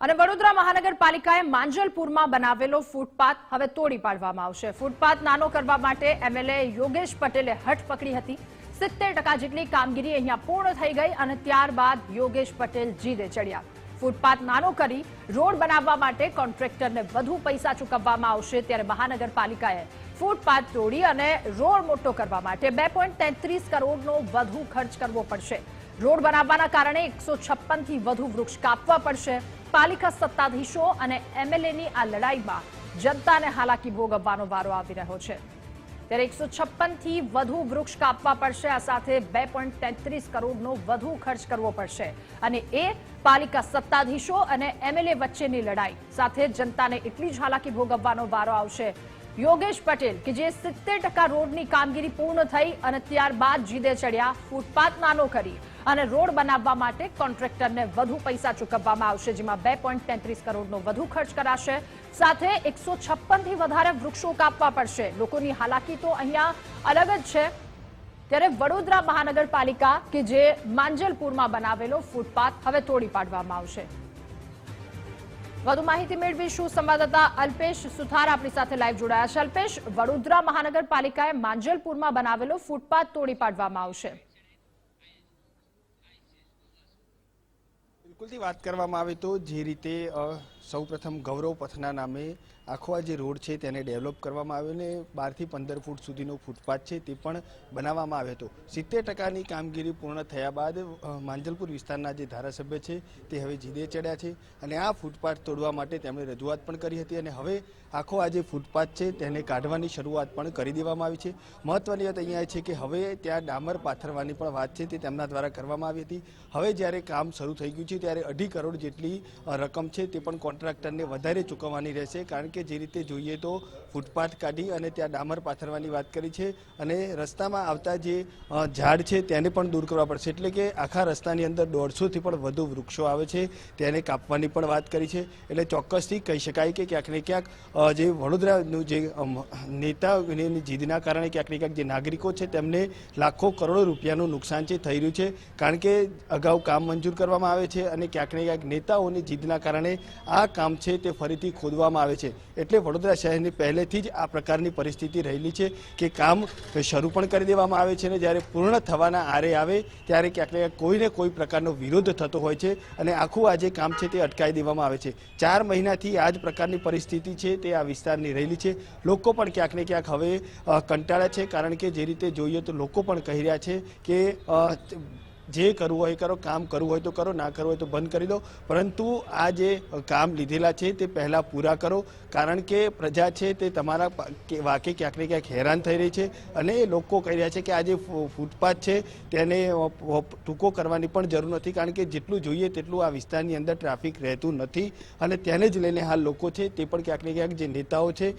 અને વડોદરા મહાનગરપાલિકાએ માંજલપુરમાં બનાવેલો ફૂટપાથ હવે તોડી પાડવામાં આવશે। ફૂટપાથ નાનો કરવા માટે એમએલએ યોગેશ પટેલે હઠ પકડી હતી। 70% જેટલી કામગીરી અહીંયા પૂર્ણ થઈ ગઈ અને ત્યારબાદ યોગેશ પટેલ જીદે ચડ્યા। ફૂટપાથ નાનો કરી રોડ બનાવવા માટે કોન્ટ્રાક્ટરને વધુ પૈસા ચૂકવવામાં આવશે, ત્યારે મહાનગરપાલિકાએ ફૂટપાથ તોડી અને રોડ મોટો કરવા માટે 2.33 કરોડનો વધુ ખર્ચ કરવો પડશે। રોડ બનાવવાના કારણે 156 થી વધુ વૃક્ષ કાપવા પડશે। પાલિકા સત્તાધીશો અને એમએલએની આ લડાઈમાં જનતાને હાલાકી ભોગવવાનો વારો આવી રહ્યો છે, ત્યારે 156 થી વધુ વૃક્ષ કાપવા પડશે। આ સાથે 2.33 કરોડનો વધુ ખર્ચ કરવો પડશે અને એ પાલિકા સત્તાધીશો અને એમએલએ વચ્ચેની લડાઈ સાથે જનતાને એટલી જ હાલાકી ભોગવવાનો વારો આવશે। યોગેશ પટેલ કે જે 70% રોડની કામગીરી પૂર્ણ થઈ અને ત્યારબાદ જીદે ચડ્યા। ફૂટપાથ નાનો કરી અને રોડ બનાવવા માટે કોન્ટ્રાક્ટરને વધુ પૈસા ચૂકવવામાં આવશે, જેમાં 2.33 કરોડનો વધુ ખર્ચ કરાશે। સાથે 156 થી વધારે વૃક્ષો કાપવા પડશે। લોકોની હાલાકી તો અહીંયા અલગ જ છે, ત્યારે વડોદરા મહાનગરપાલિકા કે જે માંજલપુરમાં બનાવેલો ફૂટપાથ હવે તોડી પાડવામાં આવશે। વધુ માહિતી મેળવીશું સંવાદદાતા અલ્પેશ સુથાર આપણી સાથે લાઈવ જોડાયા છે। અલ્પેશ, વડોદરા મહાનગરપાલિકાએ માંજલપુરમાં બનાવેલો ફૂટપાથ તોડી પાડવામાં આવશે। બિલકુલથી વાત કરવામાં આવે તો જે રીતે સૌપ્રથમ ગૌરવ પથના નામે આખો આ જે રોડ છે તેને ડેવલપ કરવામાં આવ્યો ને 12 થી 15 ફૂટ સુધીનો ફૂટપાથ છે તે પણ બનાવવામાં આવ્યો હતો। 70%ની કામગીરી પૂર્ણ થયા બાદ માંજલપુર વિસ્તારના જે ધારાસભ્ય છે તે હવે જીદે ચડ્યા છે અને આ ફૂટપાથ તોડવા માટે તેમણે રજૂઆત પણ કરી હતી અને હવે આખો આ જે ફૂટપાથ છે તેને કાઢવાની શરૂઆત પણ કરી દેવામાં આવી છે। મહત્વની વાત અહીંયા છે કે હવે ત્યાં ડામર પાથરવાની પણ વાત છે તે તેમના દ્વારા કરવામાં આવી હતી। હવે જ્યારે કામ શરૂ થઈ ગયું છે ત્યારે 2.5 કરોડ જેટલી રકમ છે તે પણ કોન્ટ્રાક્ટરને વધારે ચૂકવવાની રહેશે, કારણ કે જે રીતે જોઈએ તો ફૂટપાથ કાઢી અને ત્યાં ડામર પાથરવાની વાત કરી છે અને રસ્તામાં આવતા જે ઝાડ છે તેને પણ દૂર કરવા પડશે, એટલે કે આખા રસ્તાની અંદર 150 થી પણ વધુ વૃક્ષો આવે છે તેને કાપવાની પણ વાત કરી છે। એટલે ચોક્કસથી કહી શકાય કે ક્યાંક ને ક્યાંક જે વડોદરાનું જે નેતાઓની જીદના કારણે ક્યાંક ને ક્યાંક જે નાગરિકો છે તેમને લાખો કરોડો રૂપિયાનું નુકસાન છે થઈ રહ્યું છે, કારણ કે અગાઉ કામ મંજૂર કરવામાં આવે છે અને ક્યાંક ને ક્યાંક નેતાઓની જીદના કારણે આ કામ છે તે ફરીથી ખોદવામાં આવે છે। એટલે વડોદરા શહેરની પહેલેથી જ આ પ્રકારની પરિસ્થિતિ રહેલી છે કે કામ શરૂ પણ કરી દેવામાં આવે છે અને જ્યારે પૂર્ણ થવાના આરે આવે ત્યારે ક્યાંક ને ક્યાંક કોઈને કોઈ પ્રકારનો વિરોધ થતો હોય છે અને આખું આ જે કામ છે તે અટકાવી દેવામાં આવે છે। 4 મહિનાથી આ જ પ્રકારની પરિસ્થિતિ છે તે આ વિસ્તારની રહેલી છે। લોકો પણ ક્યાંક ને ક્યાંક હવે કંટાળ્યા છે, કારણ કે જે રીતે જોઈએ તો લોકો પણ કહી રહ્યા છે કે જે કરવું હોય કરો, કામ કરવું હોય તો કરો, ના કરવું હોય તો બંધ કરી દો, પરંતુ આ જે કામ લીધેલા છે તે પહેલાં પૂરા કરો, કારણ કે પ્રજા છે તે તમારા વાકે ક્યાંક ને ક્યાંક હેરાન થઈ રહી છે અને લોકો કહી રહ્યા છે કે આ જે ફૂટપાથ છે તેને ટૂંકો કરવાની પણ જરૂર નથી, કારણ કે જેટલું જોઈએ તેટલું આ વિસ્તારની અંદર ટ્રાફિક રહેતું નથી અને તેને જ લઈને હાલ લોકો છે તે પણ ક્યાંક ને ક્યાંક જે નેતાઓ છે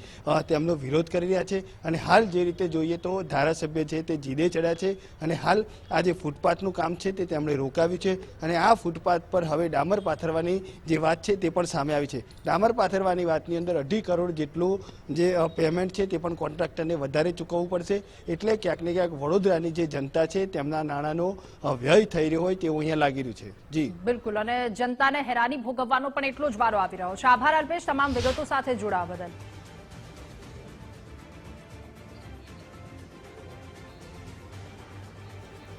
તેમનો વિરોધ કરી રહ્યા છે અને હાલ જે રીતે જોઈએ તો ધારાસભ્ય છે તે જીદે ચડ્યા છે અને હાલ આ જે ફૂટપાથનું કામ છે તે તેમણે રોકાવ્યું છે અને આ ફૂટપાથ પર હવે ડામર પાથરવાની જે વાત છે તે પણ સામે આવી છે। ડામર પાથરવાની વાતની અંદર 2.5 કરોડ જેટલું જે પેમેન્ટ છે તે પણ કોન્ટ્રાક્ટરને વધારે ચૂકવવું પડશે, એટલે ક્યાંક ને ક્યાંક વડોદરાની જે જનતા છે તેમના નાણાંનો વ્યય થઈ રહ્યો હોય તેવું અહીંયા લાગી રહ્યું છે। જી બિલકુલ, અને જનતાને હેરાની ભોગવવાનો પણ એટલો જ વારો આવી રહ્યો છે। આભાર અલ્પેશ, તમામ વિગતો સાથે જોડાવા બદલ।